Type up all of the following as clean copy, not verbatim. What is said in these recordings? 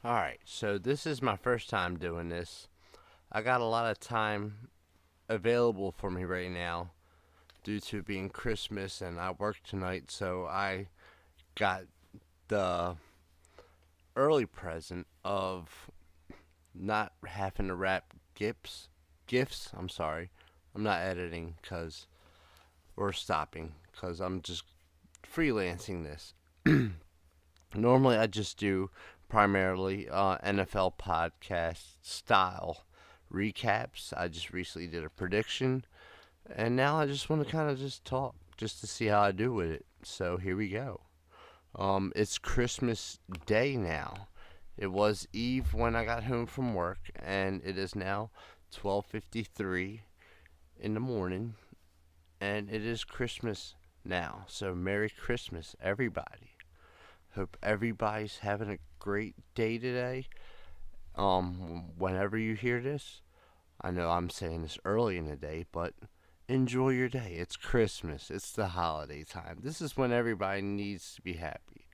Alright, so this is my first time doing this. I got a lot of time available for me right now due to being Christmas and I work tonight, so I got the early present of not having to wrap gifts. I'm sorry. I'm not editing because we're stopping because I'm just freelancing this. Normally, I just do primarily NFL podcast style recaps. I just recently did a prediction, and now I just want to kind of just talk just to see how I do with it. So here we go. It's Christmas Day now. It was Eve when I got home from work, and it is now 12:53 in the morning, and it is Christmas now. So Merry Christmas, everybody. Hope everybody's having a great day today. Whenever you hear this, I know I'm saying this early in the day, but enjoy your day. It's Christmas. It's the holiday time. This is when everybody needs to be happy.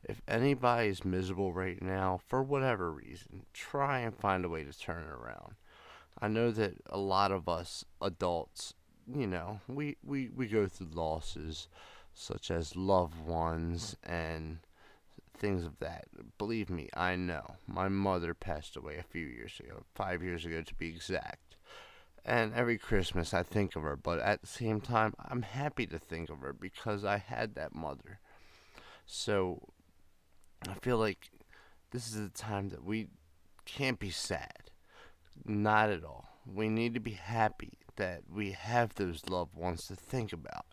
If anybody is miserable right now, for whatever reason, try and find a way to turn it around. I know that a lot of us adults, we go through losses such as loved ones and things of that. Believe me, I know. My mother passed away a few years ago, 5 years ago to be exact. And every Christmas I think of her, but at the same time, I'm happy to think of her because I had that mother. So I feel like this is the time that we can't be sad. Not at all. We need to be happy that we have those loved ones to think about.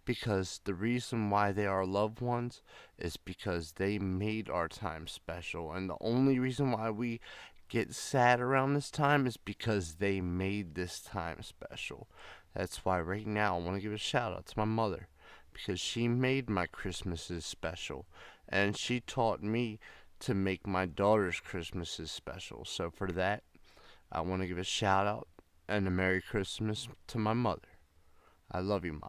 Because the reason why they are loved ones is because they made our time special. And the only reason why we get sad around this time is because they made this time special. That's why right now I want to give a shout out to my mother because she made my Christmases special and she taught me to make my daughter's Christmases special. So for that, I want to give a shout out and a Merry Christmas to my mother. I love you, Ma.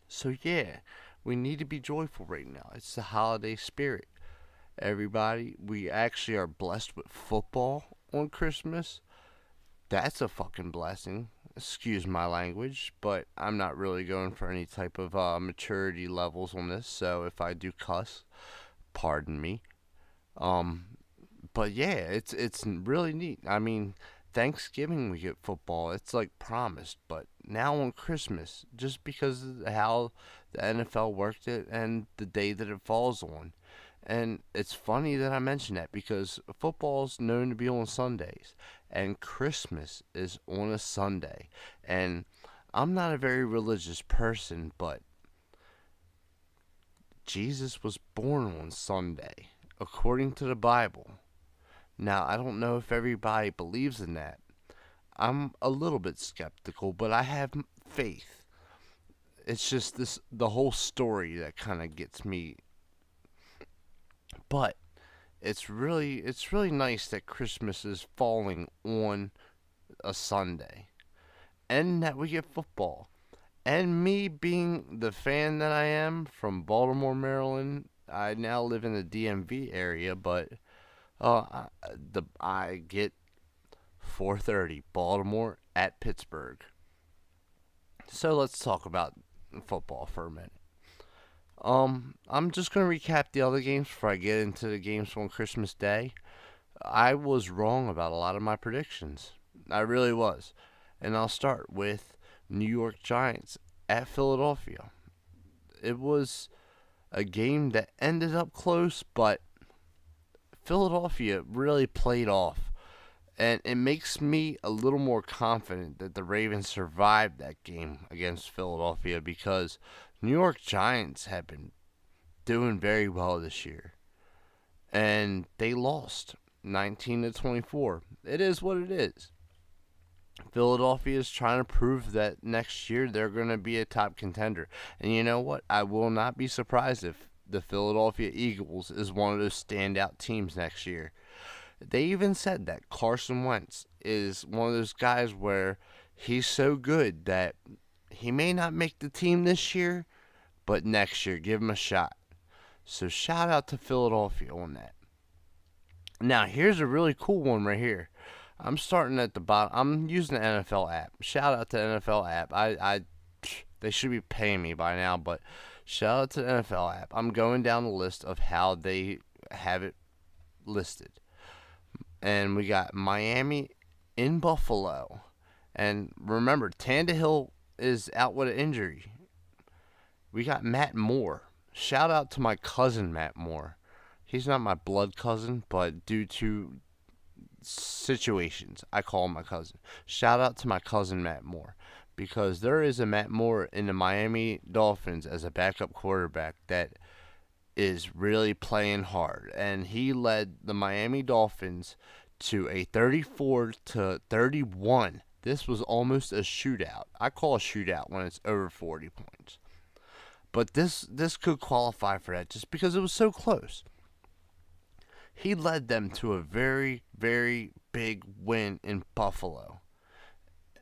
So yeah, we need to be joyful right now. It's the holiday spirit. Everybody, we actually are blessed with football on Christmas. That's a fucking blessing. Excuse my language, but I'm not really going for any type of maturity levels on this. So if I do cuss, pardon me. Um, but yeah, it's really neat. I mean, Thanksgiving we get football. It's like promised, but now on Christmas, just because of how the NFL worked it and the day that it falls on. And it's funny that I mention that because football's known to be on Sundays and Christmas is on a Sunday. And I'm not a very religious person, but Jesus was born on Sunday according to the Bible. Now, I don't know if everybody believes in that. I'm a little bit skeptical, but I have faith. It's just this the whole story that kind of gets me. But it's really nice that Christmas is falling on a Sunday and that we get football. And me being the fan that I am from Baltimore, Maryland, I now live in the DMV area, but I get 4:30 Baltimore at Pittsburgh. So let's talk about football for a minute. I'm just gonna recap the other games before I get into the games on Christmas Day. I was wrong about a lot of my predictions. I really was, and I'll start with New York Giants at Philadelphia. It was a game that ended up close, but Philadelphia really played off. And it makes me a little more confident that the Ravens survived that game against Philadelphia because New York Giants have been doing very well this year. And they lost 19 to 24. It is what it is. Philadelphia is trying to prove that next year they're going to be a top contender. And you know what? I will not be surprised if the Philadelphia Eagles is one of those standout teams next year. They even said that Carson Wentz is one of those guys where he's so good that he may not make the team this year, but next year give him a shot. So shout out to Philadelphia on that. Now, here's a really cool one right here. I'm starting at the bottom. I'm using the NFL app. Shout out to the NFL app. They should be paying me by now, but shout out to the NFL app. I'm going down the list of how they have it listed. And we got Miami in Buffalo. And remember, Tannehill is out with an injury. We got Matt Moore. Shout out to my cousin, Matt Moore. He's not my blood cousin, but due to situations, I call him my cousin. Shout out to my cousin, Matt Moore. Because there is a Matt Moore in the Miami Dolphins as a backup quarterback that is really playing hard. And he led the Miami Dolphins to a 34-31. This was almost a shootout. I call a shootout when it's over 40 points. But this could qualify for that just because it was so close. He led them to a very, very big win in Buffalo.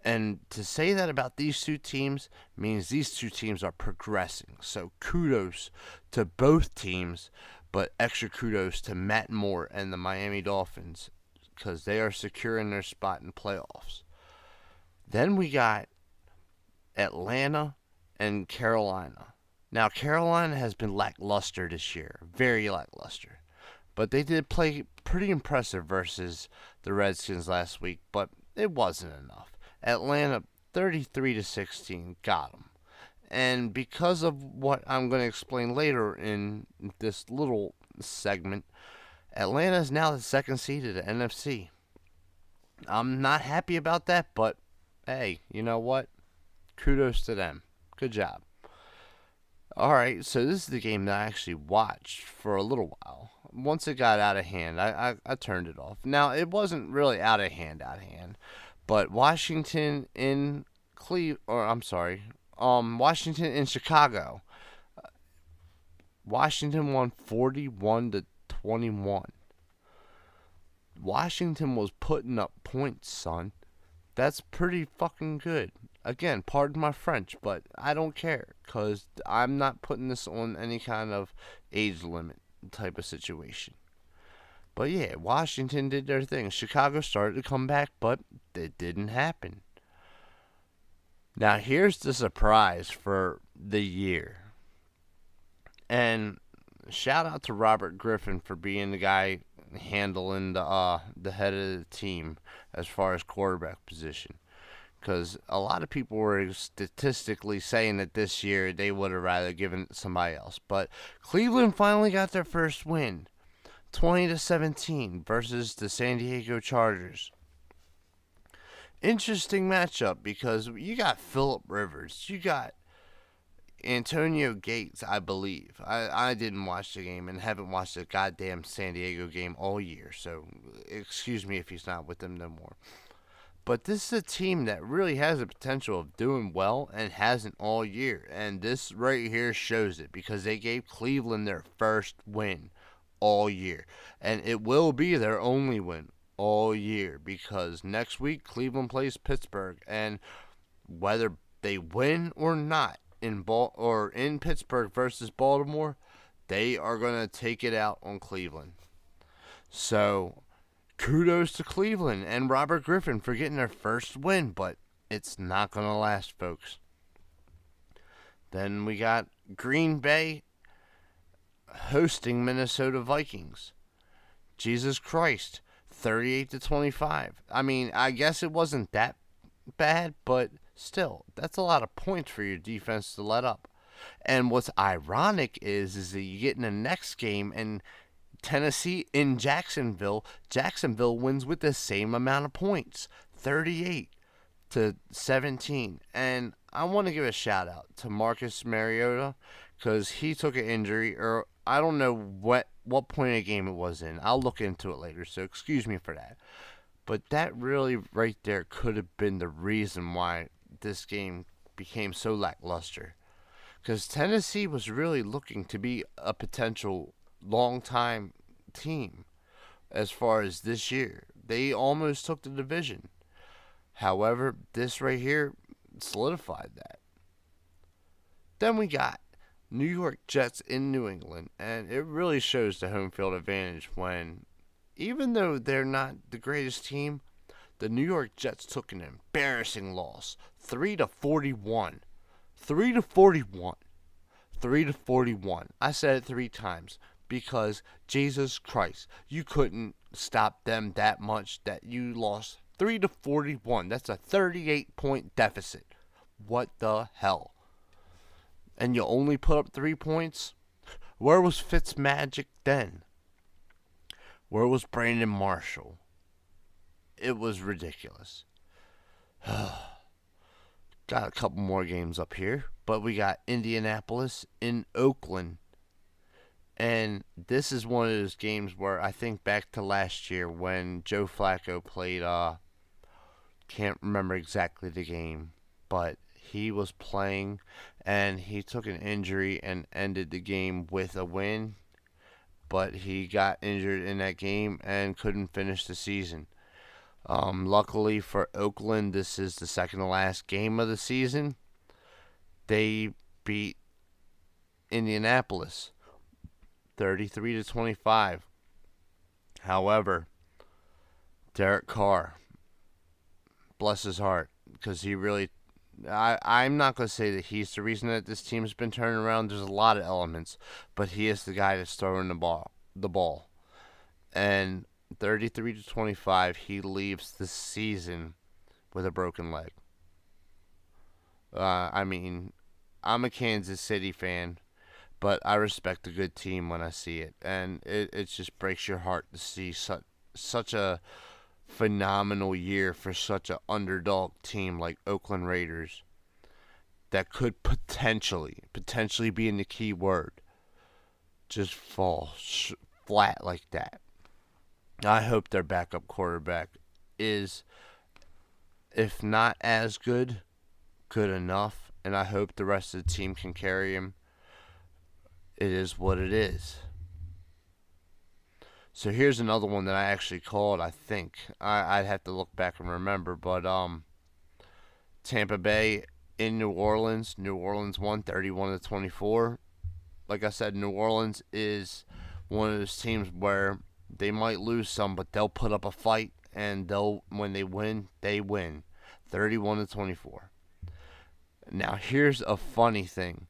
And to say that about these two teams means these two teams are progressing. So kudos to both teams, but extra kudos to Matt Moore and the Miami Dolphins because they are securing their spot in playoffs. Then we got Atlanta and Carolina. Now, Carolina has been lackluster this year, very lackluster. But they did play pretty impressive versus the Redskins last week, but it wasn't enough. Atlanta 33-16 got them. And because of what I'm going to explain later in this little segment, Atlanta is now the second seed of the NFC. I'm not happy about that, but hey, you know what? Kudos to them. Good job. Alright, so this is the game that I actually watched for a little while. Once it got out of hand, I turned it off. Now, it wasn't really out of hand, but Washington in Washington in Chicago. Washington won 41-21. Washington was putting up points, son. That's pretty fucking good. Again, pardon my French, but I don't care because I'm not putting this on any kind of age limit type of situation. But yeah, Washington did their thing. Chicago started to come back, but it didn't happen. Now, here's the surprise for the year. And shout out to Robert Griffin for being the guy handling the head of the team as far as quarterback position. Because a lot of people were statistically saying that this year they would have rather given it to somebody else. But Cleveland finally got their first win, 20-17 versus the San Diego Chargers. Interesting matchup because you got Phillip Rivers, you got Antonio Gates, I believe. I didn't watch the game and haven't watched the goddamn San Diego game all year, so excuse me if he's not with them no more. But this is a team that really has the potential of doing well and hasn't all year. And this right here shows it because they gave Cleveland their first win all year. And it will be their only win all year because next week Cleveland plays Pittsburgh. And whether they win or not in Pittsburgh versus Baltimore, they are going to take it out on Cleveland. So kudos to Cleveland and Robert Griffin for getting their first win, but it's not going to last, folks. Then we got Green Bay hosting Minnesota Vikings. Jesus Christ, 38-25. I mean, I guess it wasn't that bad, but still, that's a lot of points for your defense to let up. And what's ironic is that you get in the next game and Tennessee in Jacksonville. Jacksonville wins with the same amount of points, 38-17. And I want to give a shout out to Marcus Mariota because he took an injury, or I don't know what point of the game it was in. I'll look into it later, so excuse me for that. But that really right there could have been the reason why this game became so lackluster. Because Tennessee was really looking to be a potential long-time team as far as this year. They almost took the division. However, this right here solidified that. Then we got New York Jets in New England, and it really shows the home field advantage when even though they're not the greatest team, the New York Jets took an embarrassing loss, 3-41. 3-41. 3-41. I said it 3 times because Jesus Christ, you couldn't stop them that much that you lost 3-41. That's a 38-point deficit. What the hell? And you only put up 3 points? Where was Fitzmagic then? Where was Brandon Marshall? It was ridiculous. Got a couple more games up here, but we got Indianapolis in Oakland. And this is one of those games where I think back to last year when Joe Flacco played, can't remember exactly the game, but he was playing and he took an injury and ended the game with a win, but he got injured in that game and couldn't finish the season. Luckily for Oakland, this is the second to last game of the season. They beat Indianapolis 33-25. However, Derek Carr, bless his heart, because he really, I'm not going to say that he's the reason that this team has been turning around. There's a lot of elements, but he is the guy that's throwing the ball. And 33-25, he leaves the season with a broken leg. I mean, I'm a Kansas City fan, but I respect a good team when I see it, and it just breaks your heart to see such a phenomenal year for such an underdog team like Oakland Raiders that could potentially be in the key word, just fall flat like that. I hope their backup quarterback is, if not as good, good enough, and I hope the rest of the team can carry him. It is what it is. So here's another one that I actually called. I think I'd have to look back and remember, but Tampa Bay in New Orleans. New Orleans won 31-24. Like I said, New Orleans is one of those teams where they might lose some, but they'll put up a fight, and when they win, 31-24. Now here's a funny thing,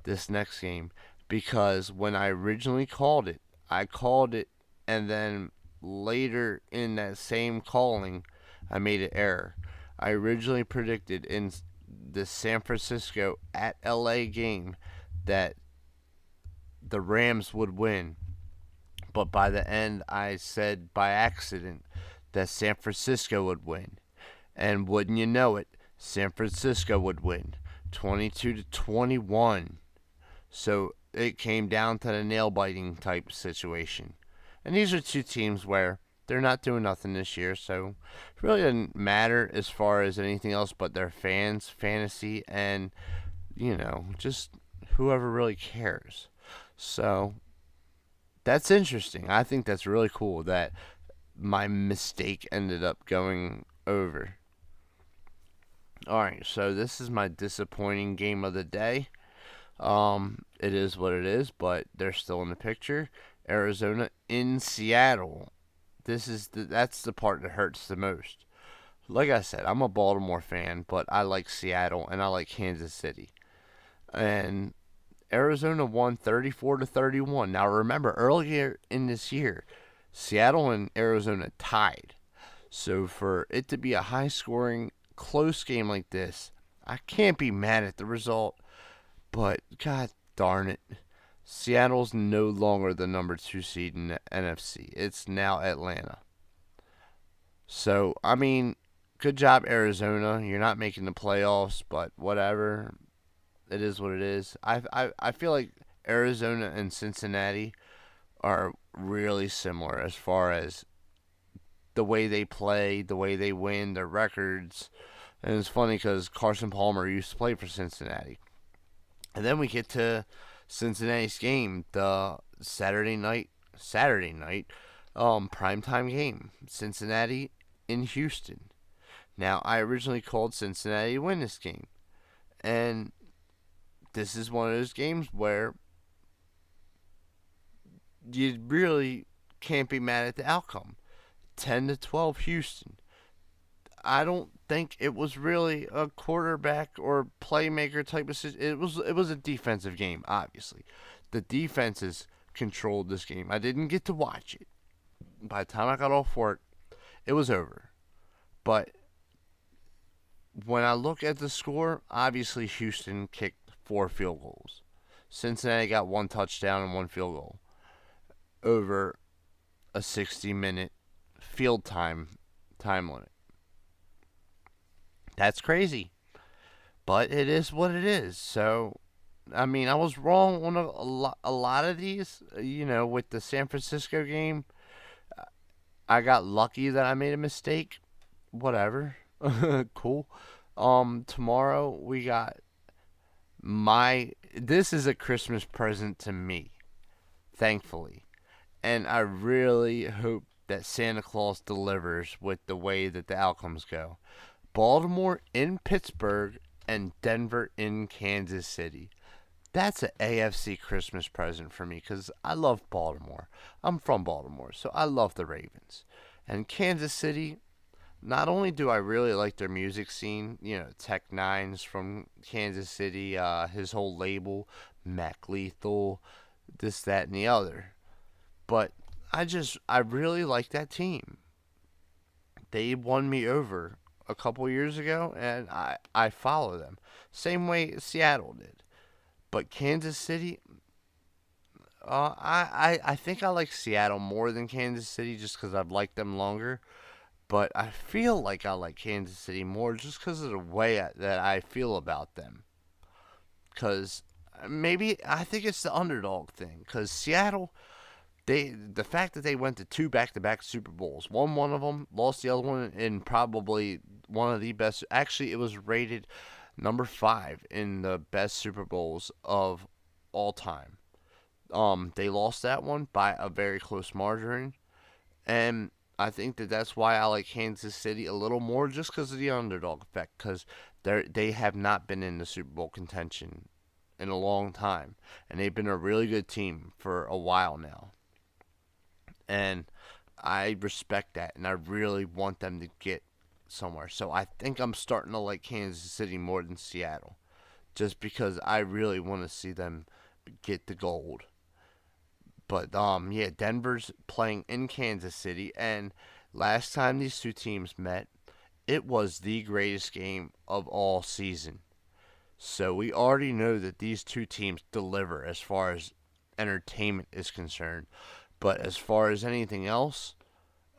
this next game, because when I originally called it, and then later in that same calling, I made an error. I originally predicted in the San Francisco at LA game that the Rams would win. But by the end, I said by accident that San Francisco would win. And wouldn't you know it, San Francisco would win 22-21. So it came down to the nail biting type situation. And these are two teams where they're not doing nothing this year, so it really doesn't matter as far as anything else but their fans, fantasy, and, just whoever really cares. So that's interesting. I think that's really cool that my mistake ended up going over. Alright, so this is my disappointing game of the day. It is what it is, but they're still in the picture. Arizona in Seattle. That's the part that hurts the most. Like I said, I'm a Baltimore fan, but I like Seattle and I like Kansas City. And Arizona won 34-31. Now remember, earlier in this year, Seattle and Arizona tied. So for it to be a high-scoring, close game like this, I can't be mad at the result. But god darn it, Seattle's no longer the number 2 seed in the NFC. It's now Atlanta. So, I mean, good job, Arizona. You're not making the playoffs, but whatever. It is what it is. I feel like Arizona and Cincinnati are really similar as far as the way they play, the way they win, their records. And it's funny because Carson Palmer used to play for Cincinnati. And then we get to Cincinnati's game, the Saturday night primetime game, Cincinnati in Houston. Now, I originally called Cincinnati to win this game, and this is one of those games where you really can't be mad at the outcome. 10-12 Houston. I don't think it was really a quarterback or playmaker type of situation. It was a defensive game, obviously. The defenses controlled this game. I didn't get to watch it. By the time I got off work, it was over. But when I look at the score, obviously Houston kicked 4 field goals. Cincinnati got 1 touchdown and 1 field goal over a 60-minute field time limit. That's crazy, but it is what it is. So, I mean, I was wrong on a lot of these. With the San Francisco game, I got lucky that I made a mistake. Whatever, cool. Tomorrow we got my. This is a Christmas present to me, thankfully, and I really hope that Santa Claus delivers with the way that the outcomes go. Baltimore in Pittsburgh and Denver in Kansas City. That's an AFC Christmas present for me because I love Baltimore. I'm from Baltimore, so I love the Ravens. And Kansas City, not only do I really like their music scene, Tech Nines from Kansas City, his whole label, Mac Lethal, this, that, and the other, but I really like that team. They won me over a couple years ago, and I follow them. Same way Seattle did. But Kansas City, I think I like Seattle more than Kansas City just because I've liked them longer. But I feel like I like Kansas City more just because of the way that I feel about them. Because maybe I think it's the underdog thing. Because Seattle, the fact that they went to 2 back-to-back Super Bowls, won one of them, lost the other one in probably one of the best. Actually, it was rated number 5 in the best Super Bowls of all time. They lost that one by a very close margin, and I think that that's why I like Kansas City a little more, just because of the underdog effect. Because they have not been in the Super Bowl contention in a long time, and they've been a really good team for a while now. And I respect that, and I really want them to get somewhere. So I think I'm starting to like Kansas City more than Seattle, just because I really want to see them get the gold. But yeah, Denver's playing in Kansas City, and last time these two teams met, it was the greatest game of all season. So we already know that these two teams deliver as far as entertainment is concerned. But as far as anything else,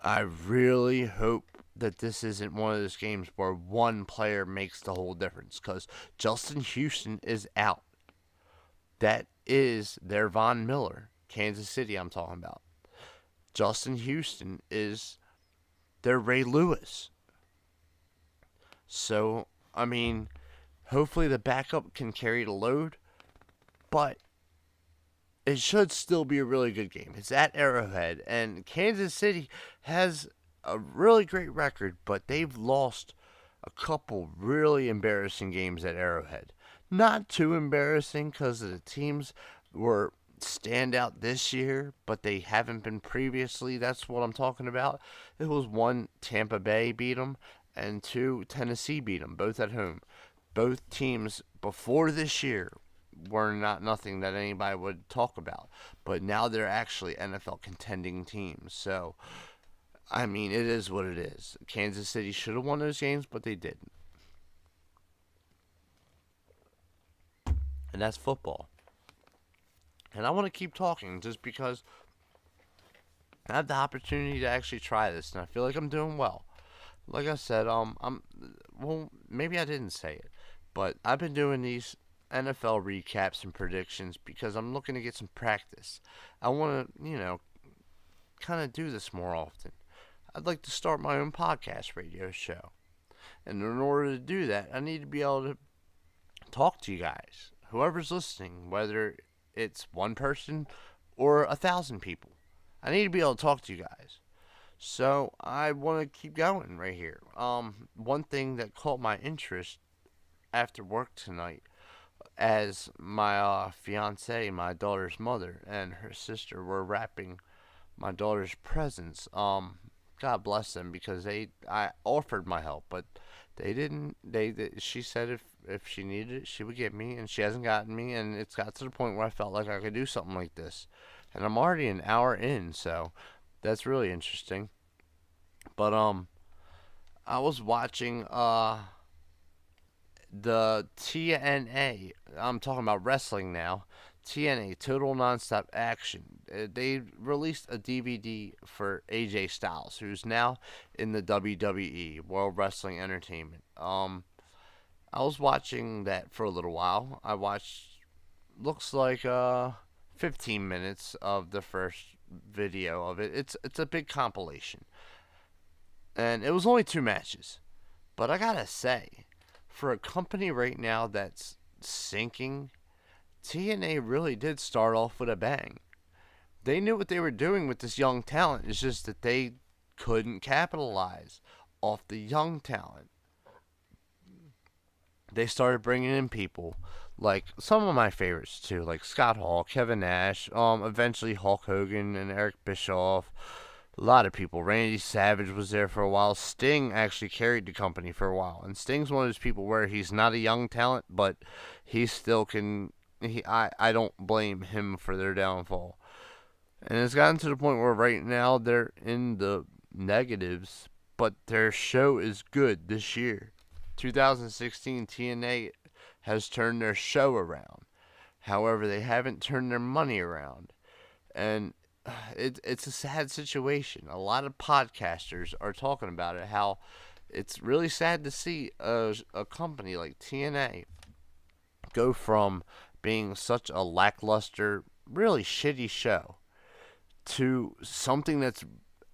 I really hope that this isn't one of those games where one player makes the whole difference. Because Justin Houston is out. That is their Von Miller. Kansas City, I'm talking about. Justin Houston is their Ray Lewis. So, I mean, hopefully the backup can carry the load. But it should still be a really good game. It's at Arrowhead, and Kansas City has a really great record, but they've lost a couple really embarrassing games at Arrowhead. Not too embarrassing because the teams were standout this year, but they haven't been previously. That's what I'm talking about. It was one, Tampa Bay beat them, and two, Tennessee beat them, both at home. Both teams before this year were not nothing that anybody would talk about, but now they're actually NFL contending teams. So, I mean, it is what it is. Kansas City should have won those games, but they didn't. And that's football. And I want to keep talking just because I have the opportunity to actually try this, and I feel like I'm doing well. Like I said, well, maybe I didn't say it, but I've been doing these NFL recaps and predictions because I'm looking to get some practice. I want to, kind of do this more often. I'd like to start my own podcast radio show. And in order to do that, I need to be able to talk to you guys, whoever's listening, whether it's one person or 1,000 people. I need to be able to talk to you guys. So I want to keep going right here. One thing that caught my interest after work tonight, as my fiance, my daughter's mother, and her sister were wrapping my daughter's presents. God bless them because I offered my help, but they didn't. She said if she needed it, she would get me, and she hasn't gotten me, and it's got to the point where I felt like I could do something like this, and I'm already an hour in, so that's really interesting. But I was watching the TNA. I'm talking about wrestling now. TNA Total Nonstop Action. They released a DVD for AJ Styles, who's now in the WWE World Wrestling Entertainment. I was watching that for a little while. I watched looks like 15 minutes of the first video of it. It's a big compilation, and it was only two matches. But I gotta say, for a company right now that's sinking, TNA really did start off with a bang. They knew what they were doing with this young talent. It's just that they couldn't capitalize off the young talent. They started bringing in people like some of my favorites too, like Scott Hall, Kevin Nash, eventually Hulk Hogan and Eric Bischoff. A lot of people. Randy Savage was there for a while. Sting actually carried the company for a while, and Sting's one of those people where he's not a young talent, but he still can. I don't blame him for their downfall. And it's gotten to the point where right now they're in the negatives, but their show is good this year. 2016 TNA has turned their show around. However, they haven't turned their money around. And it's a sad situation. A lot of podcasters are talking about it, how it's really sad to see a company like TNA go from being such a lackluster, really shitty show to something that's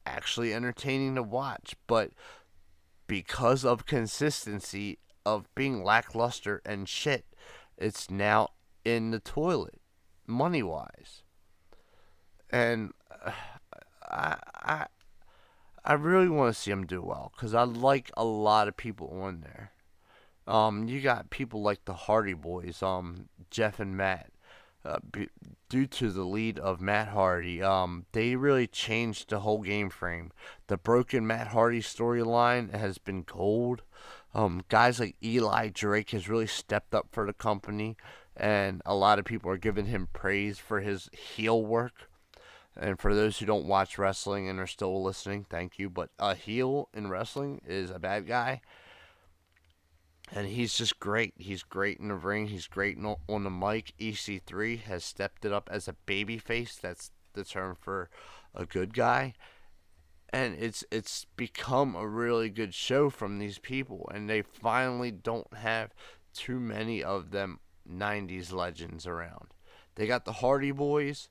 actually entertaining to watch. But because of consistency of being lackluster and shit, it's now in the toilet, money wise. And I, I, I really want to see them do well because I like a lot of people on there. You got people like the Hardy Boys, Jeff and Matt. Due to the lead of Matt Hardy, they really changed the whole game frame. The broken Matt Hardy storyline has been gold. Guys like Eli Drake has really stepped up for the company, and a lot of people are giving him praise for his heel work. And for those who don't watch wrestling and are still listening, thank you. But a heel in wrestling is a bad guy, and he's just great. He's great in the ring. He's great on the mic. EC3 has stepped it up as a baby face. That's the term for a good guy. And it's become a really good show from these people, and they finally don't have too many of them 90s legends around. They got the Hardy Boys.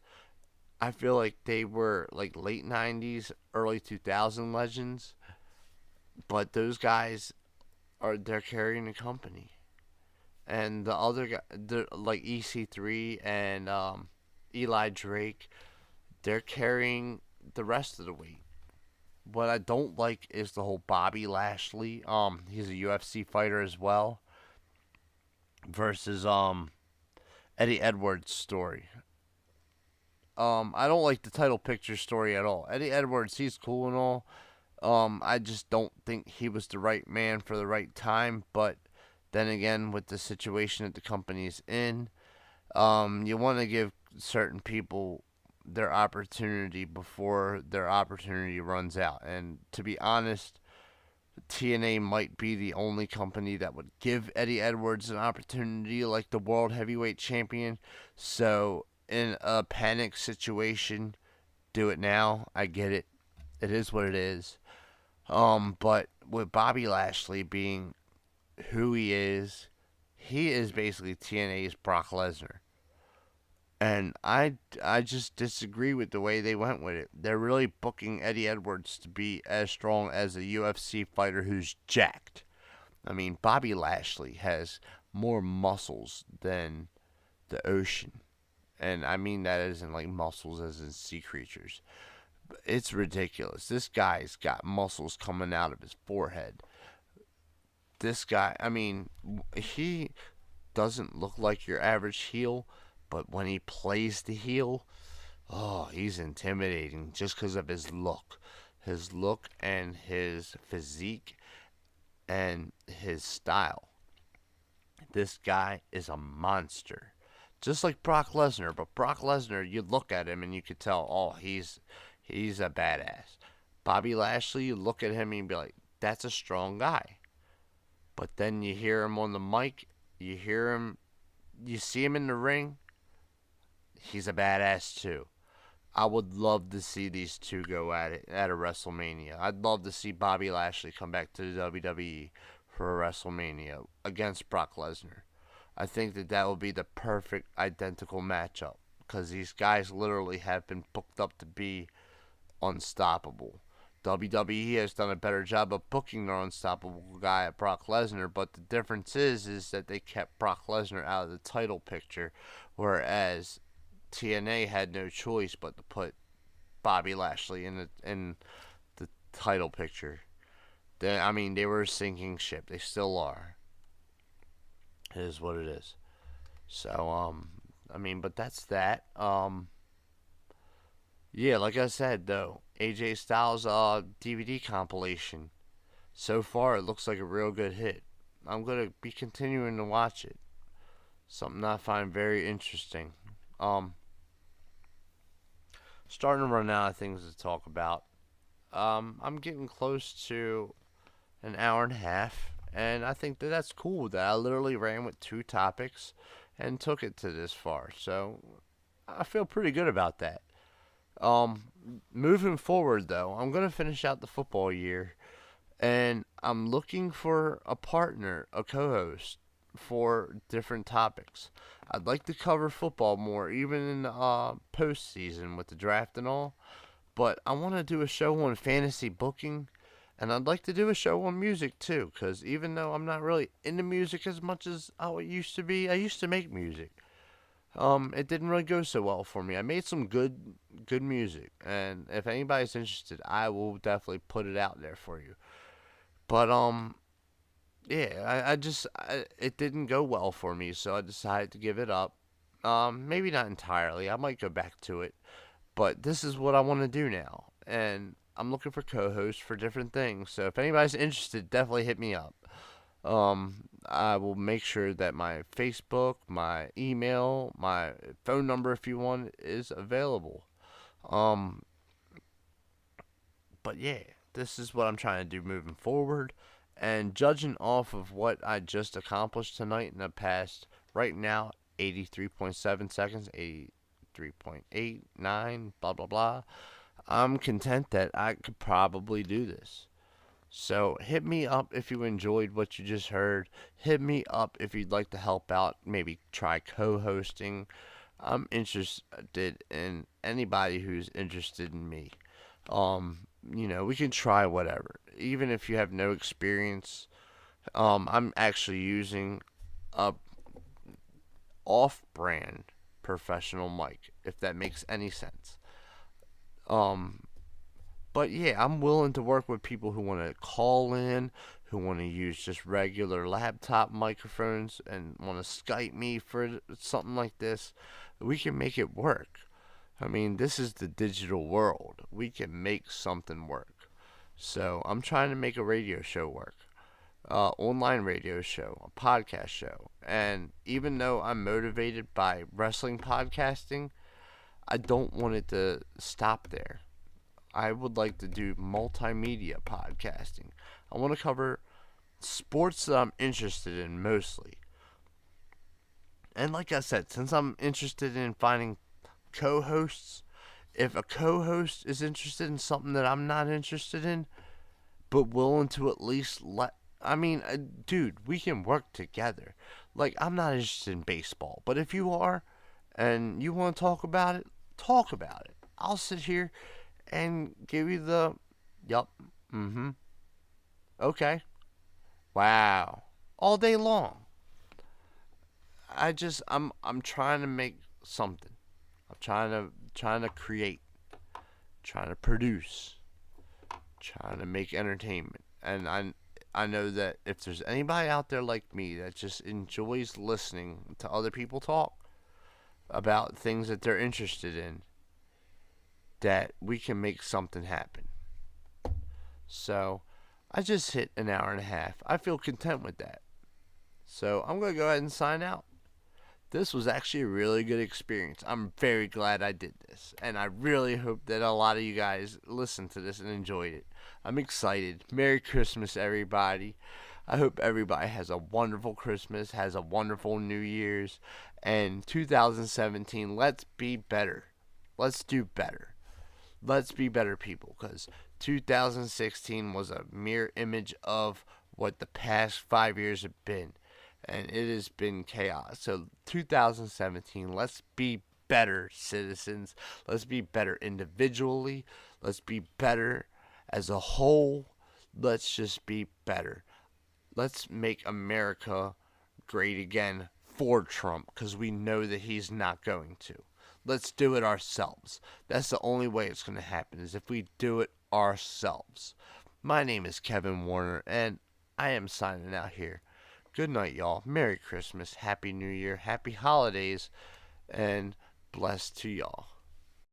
I feel like they were like late 90s, early 2000 legends, but those guys they're carrying the company. And the other guy, like EC3 and Eli Drake, they're carrying the rest of the weight. What I don't like is the whole Bobby Lashley. He's a UFC fighter as well. Versus Eddie Edwards story. I don't like the title picture story at all. Eddie Edwards, he's cool and all. I just don't think he was the right man for the right time. But then again, with the situation that the company's in, you want to give certain people their opportunity before their opportunity runs out. And to be honest, TNA might be the only company that would give Eddie Edwards an opportunity like the World Heavyweight Champion. So, in a panic situation, do it now. I get it. It is what it is. But with Bobby Lashley being who he is basically TNA's Brock Lesnar. And I just disagree with the way they went with it. They're really booking Eddie Edwards to be as strong as a UFC fighter who's jacked. I mean, Bobby Lashley has more muscles than the ocean. And I mean that as in like muscles as in sea creatures. It's ridiculous. This guy's got muscles coming out of his forehead. This guy, I mean, he doesn't look like your average heel, but when he plays the heel, Oh, he's intimidating just because of his look. His look and his physique and his style. This guy is a monster. Just like Brock Lesnar, but Brock Lesnar, you look at him and you could tell, oh, he's a badass. Bobby Lashley, you look at him and you be like, that's a strong guy. But then you hear him on the mic, you hear him, you see him in the ring, he's a badass too. I would love to see these two go at it at a WrestleMania. I'd love to see Bobby Lashley come back to the WWE for a WrestleMania against Brock Lesnar. I think that that would be the perfect identical matchup because these guys literally have been booked up to be unstoppable. WWE has done a better job of booking their unstoppable guy at Brock Lesnar, but the difference is that they kept Brock Lesnar out of the title picture, whereas TNA had no choice but to put Bobby Lashley in the title picture. I mean, they were a sinking ship. They still are. It is what it is. So, I mean, but that's that. Yeah, like I said though, AJ Styles DVD compilation. So far, it looks like a real good hit. I'm gonna be continuing to watch it. Something I find very interesting. Um, Starting to run out of things to talk about. I'm getting close to an hour and a half, and I think that that's cool. That I literally ran with two topics and took it to this far. So I feel pretty good about that. Um, Moving forward though, I'm gonna finish out the football year, and I'm looking for a partner, a co-host for different topics. I'd like to cover football more, even in the postseason with the draft and all. But I want to do a show on fantasy booking, and I'd like to do a show on music too. Because even though I'm not really into music as much as I used to be, I used to make music. It didn't really go so well for me. I made some good music, and if anybody's interested, I will definitely put it out there for you. But yeah, it didn't go well for me, so I decided to give it up. Maybe not entirely. I might go back to it, but this is what I want to do now, and I'm looking for co-hosts for different things. So if anybody's interested, definitely hit me up. I will make sure that my Facebook, my email, my phone number, if you want, is available. Um, but yeah, this is what I'm trying to do moving forward. And judging off of what I just accomplished tonight in the past, right now, 83.7 seconds, 83.89, blah, blah, blah, I'm content that I could probably do this. So hit me up if you enjoyed what you just heard. Hit me up if you'd like to help out, maybe try co hosting. I'm interested in anybody who's interested in me. We can try whatever. Even if you have no experience, I'm actually using a off-brand professional mic, if that makes any sense. Um, but yeah, I'm willing to work with people who want to call in, who want to use just regular laptop microphones and want to Skype me for something like this. We can make it work. I mean, this is the digital world. We can make something work. So I'm trying to make a radio show work, online radio show, a podcast show. And even though I'm motivated by wrestling podcasting, I don't want it to stop there. I would like to do multimedia podcasting. I want to cover sports that I'm interested in mostly. And like I said, since I'm interested in finding co hosts, if a co host is interested in something that I'm not interested in, but willing to at least let. I mean, dude, we can work together. Like, I'm not interested in baseball, but if you are and you want to talk about it, talk about it. I'll sit here and give you the. Yup. Mm hmm. Okay. Wow. All day long. I'm trying to make something. I'm trying to create, trying to produce, trying to make entertainment. And I know that if there's anybody out there like me that just enjoys listening to other people talk about things that they're interested in, that we can make something happen. So I just hit an hour and a half. I feel content with that. So I'm going to go ahead and sign out. This was actually a really good experience. I'm very glad I did this. And I really hope that a lot of you guys listened to this and enjoyed it. I'm excited. Merry Christmas, everybody. I hope everybody has a wonderful Christmas, has a wonderful New Year's. And 2017, let's be better. Let's do better. Let's be better people, because 2016 was a mere image of what the past 5 years have been, and it has been chaos. So 2017, let's be better citizens. Let's be better individually. Let's be better as a whole. Let's just be better. Let's make America great again for Trump, because we know that he's not going to. Let's do it ourselves. That's the only way it's going to happen, is if we do it ourselves. My name is Kevin Warner, and I am signing out here. Good night, y'all. Merry Christmas, Happy New Year, Happy Holidays, and blessed to y'all.